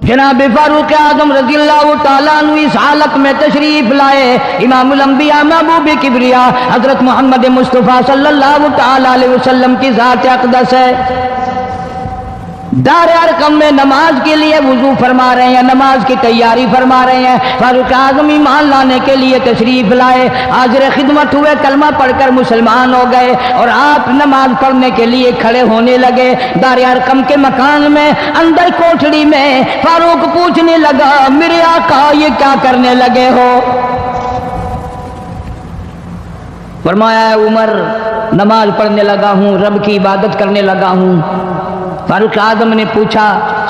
جناب فاروق اعظم رضی اللہ تعالیٰ عنہ اس حالت میں تشریف لائے، امام الانبیاء محبوب کبریا حضرت محمد مصطفیٰ صلی اللہ تعالیٰ علیہ وسلم کی ذات اقدس ہے، دار ارقم میں نماز کے لیے وضو فرما رہے ہیں، نماز کی تیاری فرما رہے ہیں۔ فاروق اعظم ایمان لانے کے لیے تشریف لائے، حاضر خدمت ہوئے، کلمہ پڑھ کر مسلمان ہو گئے، اور آپ نماز پڑھنے کے لیے کھڑے ہونے لگے۔ دار ارقم کے مکان میں اندر کوٹھڑی میں فاروق پوچھنے لگا، میرے آقا یہ کیا کرنے لگے ہو؟ فرمایا، عمر نماز پڑھنے لگا ہوں، رب کی عبادت کرنے لگا ہوں۔ فاروق اعظم نے پوچھا،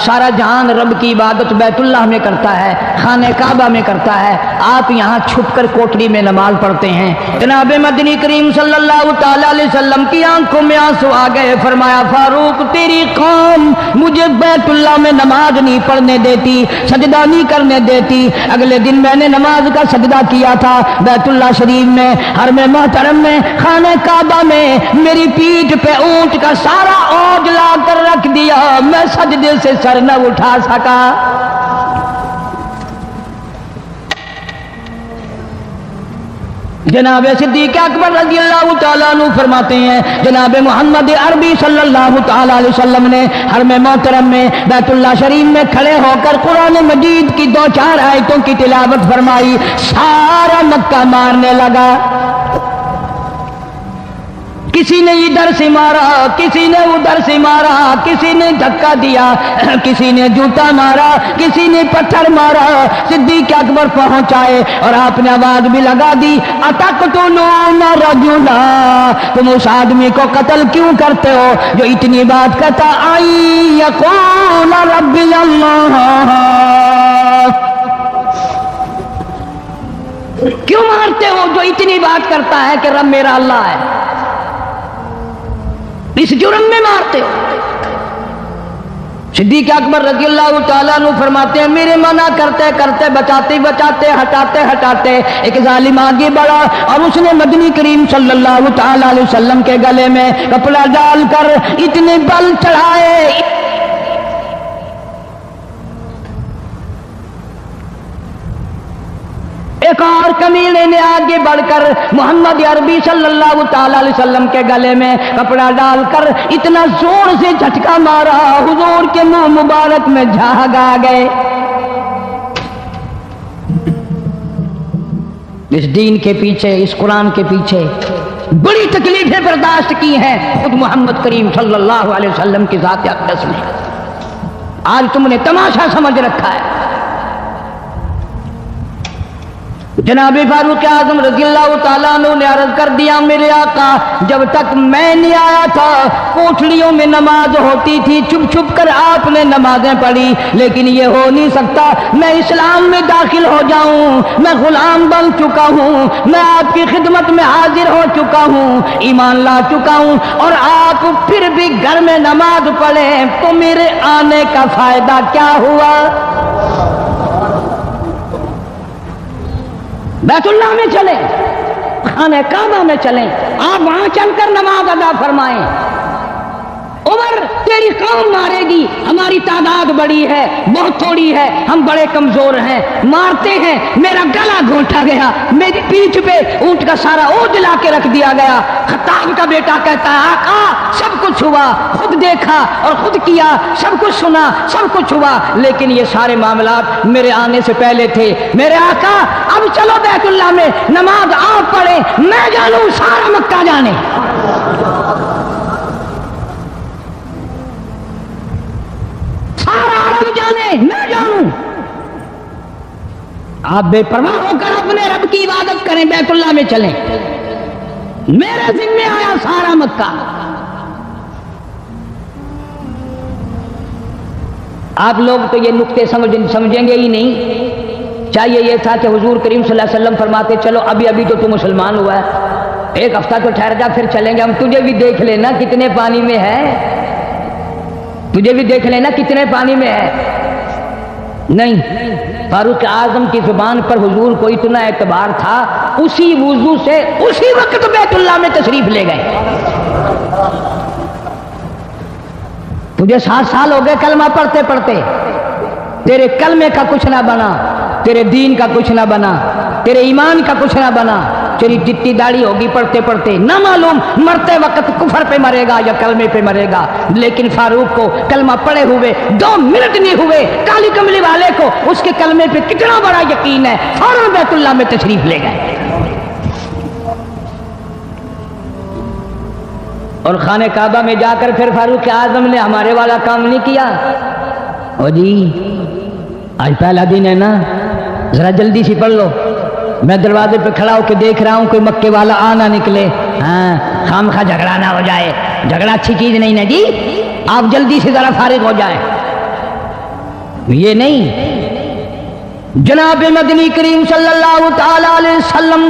سارا جہان رب کی عبادت بیت اللہ میں کرتا ہے، خانہ کعبہ میں کرتا ہے، آپ یہاں چھپ کر کوٹری میں نماز پڑھتے ہیں؟ جناب مدنی کریم صلی اللہ تعالیٰ علیہ وسلم کی آنکھوں میں آنسو آ گئے۔ فرمایا، فاروق تیری قوم مجھے بیت اللہ میں نماز نہیں پڑھنے دیتی، سجدہ نہیں کرنے دیتی۔ اگلے دن میں نے نماز کا سجدہ کیا تھا بیت اللہ شریف میں، حرم محترم میں، خانہ کعبہ میں، میری پیٹھ پہ اونٹ کا سارا اوج لا کر رکھ دیا، میں سجدے سے سر نہ اٹھا سکا۔ جناب صدیق اکبر رضی اللہ تعالیٰ عنہ فرماتے ہیں، جناب محمد عربی صلی اللہ تعالیٰ علیہ وسلم نے حرم محترم میں بیت اللہ شریف میں کھڑے ہو کر قرآن مجید کی 2-4 آیتوں کی تلاوت فرمائی، سارا مکہ مارنے لگا۔ کسی نے ادھر سے مارا، کسی نے ادھر سے مارا، کسی نے دھکا دیا، کسی نے جوتا مارا، کسی نے پتھر مارا۔ صدیق اکبر پہنچائے اور آپ نے آواز بھی لگا دی، اتقتلون رجلا، تم اس آدمی کو قتل کیوں کرتے ہو جو اتنی بات کہتا، آئی یقول ربی اللہ، کیوں مارتے ہو جو اتنی بات کرتا ہے کہ رب میرا اللہ ہے؟ اس جرم میں مارتے ہو۔ صدیق اکبر رضی اللہ تعالیٰ عنہ فرماتے ہیں، میرے منع کرتے کرتے، بچاتے بچاتے، ہٹاتے ہٹاتے ایک ظالم آگے بڑھا اور اس نے مدنی کریم صلی اللہ تعالیٰ علیہ وسلم کے گلے میں کپڑا ڈال کر اتنے بل چڑھائے۔ ایک اور کمینے نے آگے بڑھ کر محمد عربی صلی اللہ تعالیٰ علیہ وسلم کے گلے میں کپڑا ڈال کر اتنا زور سے جھٹکا مارا، حضور کے منہ مبارک میں جھاگ آ گئے۔ اس دین کے پیچھے، اس قرآن کے پیچھے بڑی تکلیفیں برداشت کی ہیں خود محمد کریم صلی اللہ علیہ وسلم کی ذات اقدس نے۔ آج تم نے تماشا سمجھ رکھا ہے۔ جناب فاروق اعظم رضی اللہ تعالیٰ عنہ نے عرض کر دیا، میرے آقا جب تک میں نہیں آیا تھا کوٹھڑیوں میں نماز ہوتی تھی، چھپ چھپ کر آپ نے نمازیں پڑھی، لیکن یہ ہو نہیں سکتا، میں اسلام میں داخل ہو جاؤں، میں غلام بن چکا ہوں، میں آپ کی خدمت میں حاضر ہو چکا ہوں، ایمان لا چکا ہوں، اور آپ پھر بھی گھر میں نماز پڑھیں تو میرے آنے کا فائدہ کیا ہوا؟ بیت اللہ میں چلیں، خانہ کعبہ میں چلیں، آپ وہاں چل کر نماز ادا فرمائیں۔ عمر تیری قوم مارے گی، ہماری تعداد بڑی ہے، بہت تھوڑی ہے، ہم بڑے کمزور ہیں، مارتے ہیں، میرا گلا گھونٹا گیا، میری پیٹھ پہ اونٹ کا سارا اوج لا کے رکھ دیا گیا۔ خطاب کا بیٹا کہتا ہے، آقا سب کچھ ہوا، خود دیکھا اور خود کیا، سب کچھ سنا، سب کچھ ہوا، لیکن یہ سارے معاملات میرے آنے سے پہلے تھے۔ میرے آقا اب چلو بیت اللہ میں نماز آپ پڑھیں، میں جانوں سارا مکہ جانے۔ میں جانوں، آپ بے پرواہ ہو کر اپنے رب کی عبادت کریں، بیت اللہ میں چلیں، میرے ذمہ آیا سارا مکہ۔ آپ لوگ تو یہ نقطے سمجھیں گے ہی نہیں۔ چاہیے یہ تھا کہ حضور کریم صلی اللہ علیہ وسلم فرماتے، چلو ابھی تو تو مسلمان ہوا ہے، ایک ہفتہ تو ٹھہر جا، پھر چلیں گے ہم، تجھے بھی دیکھ لینا کتنے پانی میں ہے، تجھے بھی دیکھ لینا کتنے پانی میں ہے۔ نہیں، فاروق اعظم کی زبان پر حضور کو اتنا اعتبار تھا، اسی وضو سے اسی وقت بیت اللہ میں تشریف لے گئے۔ تجھے 7 سال ہو گئے کلمہ پڑھتے پڑھتے، تیرے کلمے کا کچھ نہ بنا، تیرے دین کا کچھ نہ بنا، تیرے ایمان کا کچھ نہ بنا، تیری جتنی داڑھی ہوگی پڑھتے پڑھتے نہ معلوم مرتے وقت کفر پہ مرے گا یا کلمے پہ مرے گا، لیکن فاروق کو کلمہ پڑھے ہوئے 2 منٹ نہیں ہوئے، کالی کملی والے کو اس کے کلمے پہ کتنا بڑا یقین ہے، فوراً بیت اللہ میں تشریف لے گئے اور خانہ کعبہ میں جا کر پھر فاروق اعظم نے ہمارے والا کام نہیں کیا، او جی آج پہلا دن ہے نا، ذرا جلدی سے پڑھ لو، میں دروازے پہ کھڑا ہو کے دیکھ رہا ہوں کوئی مکے والا آ نہ نکلے، ہاں خام خواہ جھگڑا نہ ہو جائے، جھگڑا اچھی چیز نہیں نا جی، آپ جلدی سے ذرا فارغ ہو جائیں، یہ نہیں۔ جناب مدنی کریم صلی اللہ تعالی علیہ وسلم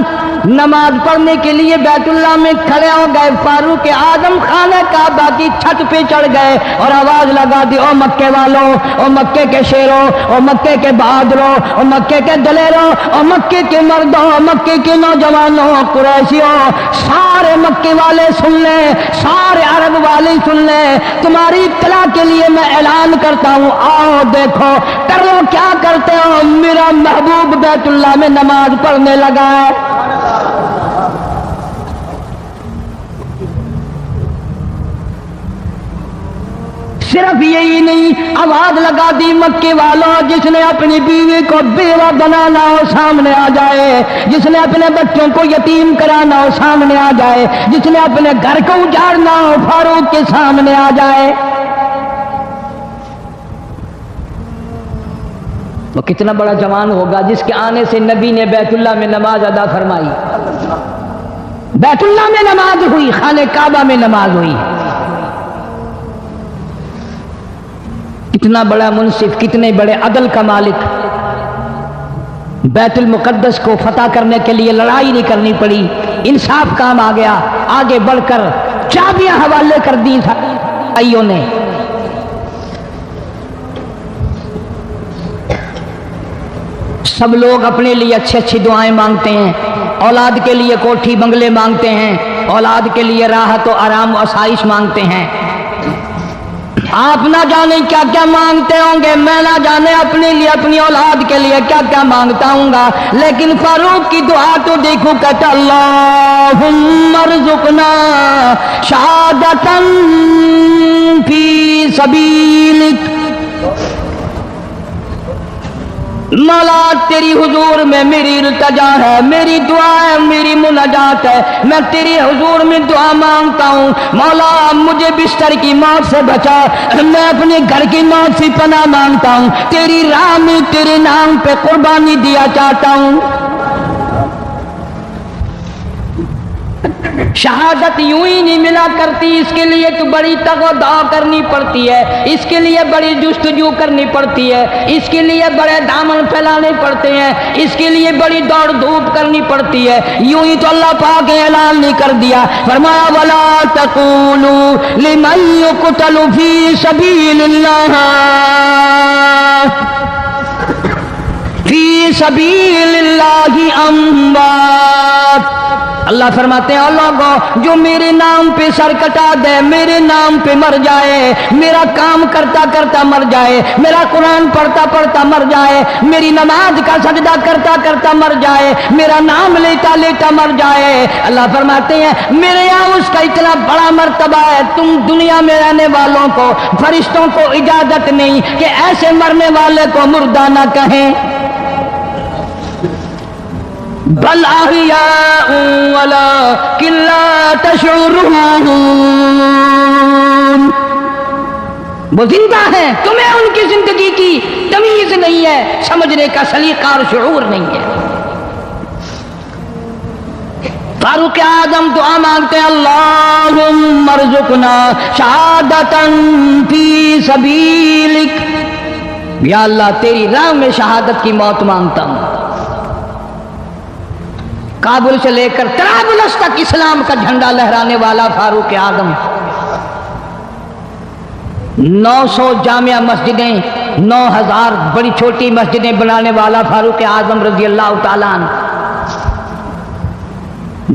نماز پڑھنے کے لیے بیت اللہ میں کھڑے ہو گئے، فاروق اعظم خانہ کعبہ کی چھت پہ چڑھ گئے اور آواز لگا دی، او مکے والوں، او مکے کے شیروں، او مکے کے بہادروں، او مکے کے دلیروں، او مکے کے مردوں، او مکے کے نوجوانوں، قریشیوں، سارے مکے والے سن لیں، سارے عرب والے سن لیں، تمہاری اطلاع کے لیے میں اعلان کرتا ہوں، آؤ دیکھو کر لو کیا کرتے ہو، میرا محبوب بیت اللہ میں نماز پڑھنے لگا ہے۔ صرف یہی نہیں، آواز لگا دی، مکے والوں جس نے اپنی بیوی کو بیوہ بنانا ہو سامنے آ جائے، جس نے اپنے بچوں کو یتیم کرانا ہو سامنے آ جائے، جس نے اپنے گھر کو اجاڑنا ہو فاروق کے سامنے آ جائے۔ وہ کتنا بڑا جوان ہوگا جس کے آنے سے نبی نے بیت اللہ میں نماز ادا فرمائی، بیت اللہ میں نماز ہوئی، خانہ کعبہ میں نماز ہوئی۔ کتنا بڑا منصف، کتنے بڑے عدل کا مالک، بیت المقدس کو فتح کرنے کے لیے لڑائی نہیں کرنی پڑی، انصاف کام آ گیا، آگے بڑھ کر چابیاں حوالے کر دی بھائیوں نے۔ سب لوگ اپنے لیے اچھی اچھی دعائیں مانگتے ہیں، اولاد کے لیے کوٹھی بنگلے مانگتے ہیں، اولاد کے لیے راحت و آرام و آسائش مانگتے ہیں، آپ نہ جانے کیا کیا مانگتے ہوں گے، میں نہ جانے اپنے لیے اپنی اولاد کے لیے کیا کیا مانگتا ہوں گا، لیکن فاروق کی دعا تو دیکھو، کہتا اللہم ارزقنا شہادتاً فی سبیلک، مولا تیری حضور میں میری التجا ہے، میری دعا ہے، میری مناجات ہے، میں تیری حضور میں دعا مانگتا ہوں، مولا مجھے بستر کی موت سے بچا، میں اپنے گھر کی موت سے پناہ مانگتا ہوں، تیری راہ میں تیرے نام پہ قربانی دیا چاہتا ہوں۔ شہادت یوں ہی نہیں ملا کرتی، اس کے لیے تو بڑی تگ و دو کرنی پڑتی ہے، اس کے لیے بڑی جستجو کرنی پڑتی ہے، اس کے لیے بڑے دامن پھیلانے پڑتے ہیں، اس کے لیے بڑی دوڑ دھوپ کرنی پڑتی ہے، یوں ہی تو اللہ پاک نے اعلان نہیں کر دیا، فرمایا وَلَا تَقُولُوا لِمَن يُقْتَلُ فِي سَبِيلِ اللَّهِ فِي سَبِيلِ اللَّهِ أَمْوَاتٌ، اللہ فرماتے ہیں لوگوں جو میرے نام پہ سر کٹا دے، میرے نام پہ مر جائے، میرا کام کرتا کرتا مر جائے، میرا قرآن پڑھتا پڑھتا مر جائے، میری نماز کا سجدہ کرتا کرتا مر جائے، میرا نام لیتا لیتا مر جائے، اللہ فرماتے ہیں میرے یہاں اس کا اتنا بڑا مرتبہ ہے، تم دنیا میں رہنے والوں کو، فرشتوں کو اجازت نہیں کہ ایسے مرنے والے کو مردہ نہ کہیں، بل احیاء ولکن لا تشعرون، وہ زندہ ہیں، تمہیں ان کی زندگی کی تمیز نہیں ہے، سمجھنے کا سلیقہ اور شعور نہیں ہے۔ فاروق اعظم دعا مانگتے ہیں اللہم ارزقنا شہادتاً فی سبیلک، یا اللہ تیری راہ میں شہادت کی موت مانگتا ہوں۔ کابل سے لے کر طرابلس تک اسلام کا جھنڈا لہرانے والا فاروق اعظم، 900 جامع مسجدیں، 9000 بڑی چھوٹی مسجدیں بنانے والا فاروق اعظم رضی اللہ تعالیٰ عنہ،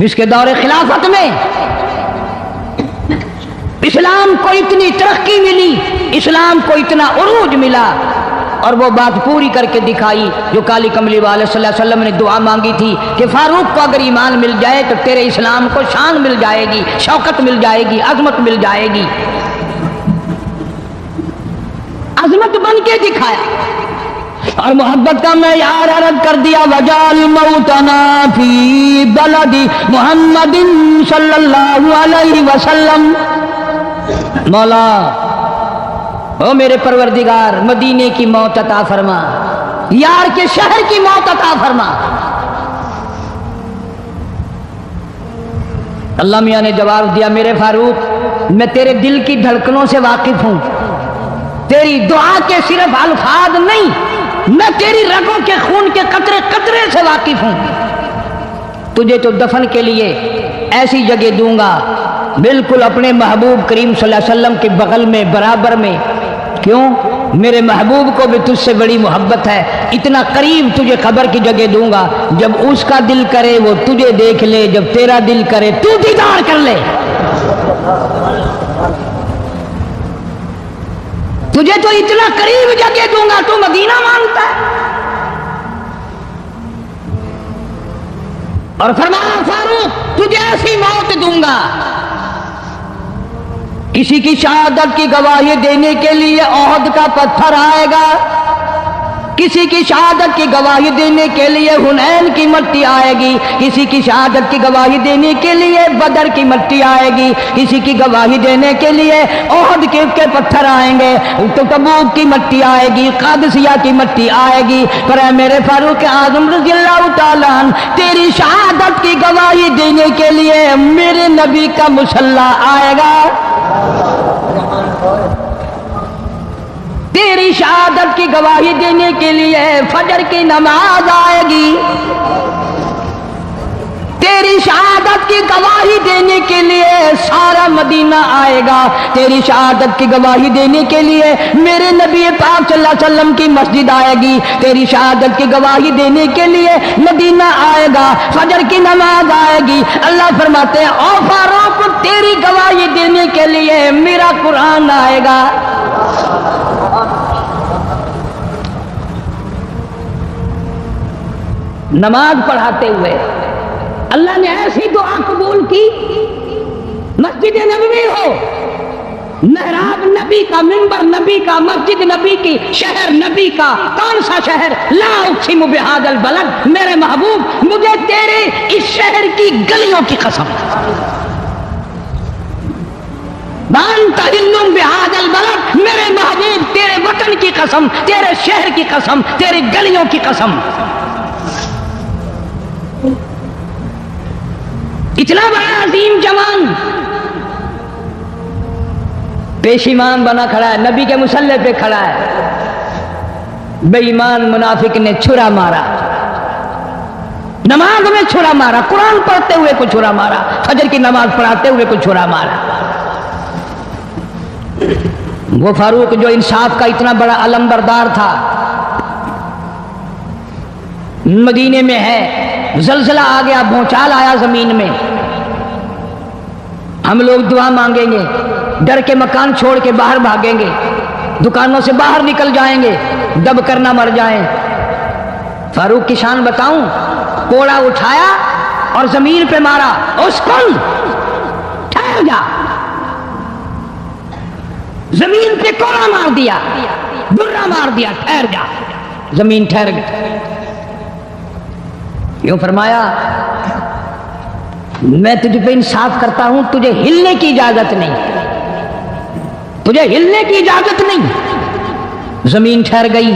جس کے دور خلافت میں اسلام کو اتنی ترقی ملی، اسلام کو اتنا عروج ملا اور وہ بات پوری کر کے دکھائی جو کالی کملی والے صلی اللہ علیہ وسلم نے دعا مانگی تھی کہ فاروق کو اگر ایمان مل جائے تو تیرے اسلام کو شان مل جائے گی، شوکت مل جائے گی، عظمت مل جائے گی۔ عظمت بن کے دکھایا اور محبت کا معیار عرض کر دیا، وجعل موتنا فی بلد محمد صلی اللہ علیہ وسلم۔ مولا او میرے پروردگار، مدینے کی موت عطا فرما، یار کے شہر کی موت عطا فرما۔ اللہ میاں نے جواب دیا، میرے فاروق میں تیرے دل کی دھڑکنوں سے واقف ہوں، تیری دعا کے صرف الفاظ نہیں، میں تیری رگوں کے خون کے قطرے قطرے سے واقف ہوں۔ تجھے تو دفن کے لیے ایسی جگہ دوں گا بالکل اپنے محبوب کریم صلی اللہ علیہ وسلم کے بغل میں، برابر میں۔ کیوں؟ میرے محبوب کو بھی تجھ سے بڑی محبت ہے، اتنا قریب تجھے قبر کی جگہ دوں گا، جب اس کا دل کرے وہ تجھے دیکھ لے، جب تیرا دل کرے تو دیدار کر لے۔ تجھے تو اتنا قریب جگہ دوں گا، تو مدینہ مانگتا ہے۔ اور فرمایا فاروق تجھے ایسی موت دوں گا، کسی کی شہادت کی گواہی دینے کے لیے احد کا پتھر آئے گا، کسی کی شہادت کی گواہی دینے کے لیے حنین کی مٹی آئے گی، کسی کی شہادت کی گواہی دینے کے لیے بدر کی مٹی آئے گی، کسی کی گواہی دینے کے لیے احد کے پتھر آئیں گے، تو تبوک کی مٹی آئے گی، قادسیہ کی مٹی آئے گی۔ پر اے میرے فاروق اعظم رضی اللہ تعالیٰ عنہ، تیری شہادت کی گواہی دینے کے لیے میرے نبی کا مصلی آئے گا، تیری شہادت کی گواہی دینے کے لیے فجر کی نماز آئے گی، تیری شہادت کی گواہی دینے کے لیے سارا مدینہ آئے گا، تیری شہادت کی گواہی دینے کے لیے میرے نبی پاک صلی اللہ علیہ وسلم کی مسجد آئے گی، تیری شہادت کی گواہی دینے کے لیے مدینہ آئے گا، فجر کی نماز آئے گی۔ اللہ فرماتے ہیں او فاروق تیری گواہی دینے کے لیے میرا قرآن آئے گا۔ نماز پڑھاتے ہوئے اللہ نے ایسی دعا قبول کی، مسجد نبوی ہو، محراب نبی کا، منبر نبی کا، مسجد نبی کی، شہر نبی کا، کون سا شہر؟ لا اقسم بہذا البلد، میرے محبوب مجھے تیرے اس شہر کی گلیوں کی قسم، بانت ہلم بہذا البلد، میرے محبوب تیرے وطن کی قسم، تیرے شہر کی قسم، تیرے گلیوں کی قسم۔ اتنا بڑا عظیم جوان پیش ایمان بنا کھڑا ہے، نبی کے مصلی پہ کھڑا ہے، بے ایمان منافق نے چھرا مارا، نماز میں چھرا مارا، قرآن پڑھتے ہوئے کو چھرا مارا، فجر کی نماز پڑھاتے ہوئے کو چھرا مارا۔ وہ فاروق جو انصاف کا اتنا بڑا علمبردار تھا، مدینے میں ہے، زلزلہ آ گیا، بھونچال آیا زمین میں، ہم لوگ دعا مانگیں گے، ڈر کے مکان چھوڑ کے باہر بھاگیں گے، دکانوں سے باہر نکل جائیں گے، دب کر نہ مر جائیں۔ فاروق کی شان بتاؤں، کوڑا اٹھایا اور زمین پہ مارا، اسکن ٹھہر جا، زمین پہ کوڑا مار دیا، برا مار دیا، ٹھہر جا، زمین ٹھہر گئی۔ یوں فرمایا میں تجھ پہ انصاف کرتا ہوں، تجھے ہلنے کی اجازت نہیں، تجھے ہلنے کی اجازت نہیں۔ زمین ٹھہر گئی،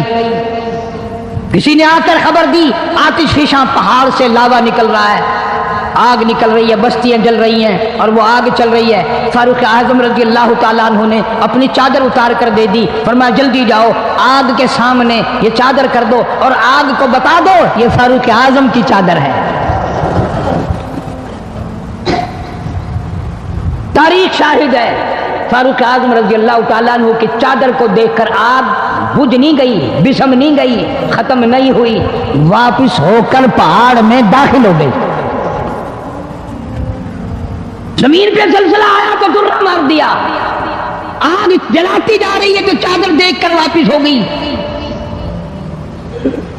کسی نے آ کر خبر دی آتش فشاں پہاڑ سے لاوا نکل رہا ہے، آگ نکل رہی ہے، بستیاں جل رہی ہیں اور وہ آگ چل رہی ہے۔ فاروق اعظم رضی اللہ تعالیٰ عنہ نے اپنی چادر اتار کر دے دی، فرمایا جلدی جاؤ آگ کے سامنے یہ چادر کر دو اور آگ کو بتا دو یہ فاروق اعظم کی چادر ہے۔ تاریخ شاہد ہے، فاروق اعظم رضی اللہ تعالیٰ عنہ کی چادر کو دیکھ کر آگ بجھ نہیں گئی، بسم نہیں گئی، ختم نہیں ہوئی، واپس ہو کر پہاڑ میں داخل ہو گئی۔ زمین پہ زلزلہ آیا تو درہ مار دیا، آگ جلاتی جا رہی ہے تو چادر دیکھ کر واپس ہو گئی۔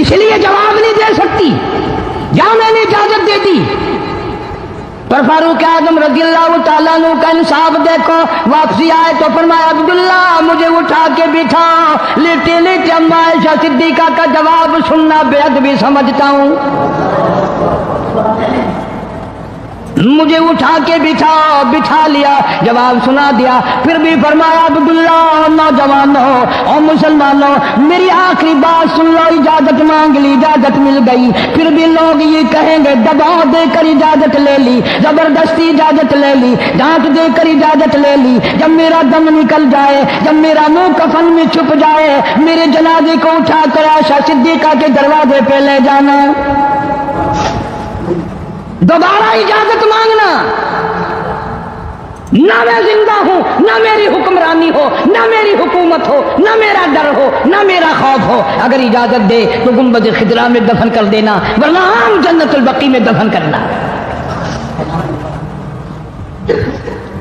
اس لیے جواب نہیں دے سکتی، جہاں میں نے اجازت دے دی۔ پر فاروق اعظم رضی اللہ تعالیٰ عنہ کا انصاف دیکھو، واپسی آئے تو فرمایا عبداللہ مجھے اٹھا کے بٹھاؤ، لیٹے لیٹے اما عائشہ صدیقہ کا جواب سننا بے ادبی سمجھتا ہوں، مجھے اٹھا کے بٹھاؤ، بٹھا لیا، جواب سنا دیا۔ پھر بھی فرمایا عبداللہ نوجوانوں اور مسلمانوں میری آخری بات سن لو، اجازت مانگ لی، اجازت مل گئی۔ پھر بھی لوگ یہ کہیں گے دباؤ دے کر اجازت لے لی، زبردستی اجازت لے لی، ڈانٹ دے کر اجازت لے لی، جب میرا دم نکل جائے، جب میرا منہ کفن میں چھپ جائے، میرے جنازے کو اٹھا کر عائشہ صدیقہ کے دروازے پہ لے جانا۔ دوبارہ اجازت مانگنا، نہ میں زندہ ہوں، نہ میری حکمرانی ہو، نہ میری حکومت ہو، نہ میرا ڈر ہو، نہ میرا خوف ہو، اگر اجازت دے تو گنبد خضرا میں دفن کر دینا، ورنہ عام جنت البقیع میں دفن کرنا۔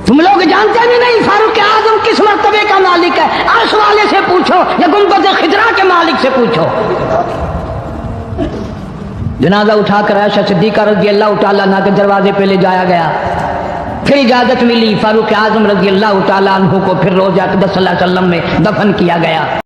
تم لوگ جانتے بھی نہیں فاروق اعظم کس مرتبے کا مالک ہے، عرش والے سے پوچھو یا گنبد خضرا کے مالک سے پوچھو۔ جنازہ اٹھا کر عائشہ صدیقہ رضی اللہ تعالیٰ عنہ کے دروازے پہ لے جایا گیا۔ پھر اجازت ملی، فاروق اعظم رضی اللہ تعالیٰ عنہ کو پھر روضہ اقدس صلی اللہ علیہ وسلم میں دفن کیا گیا۔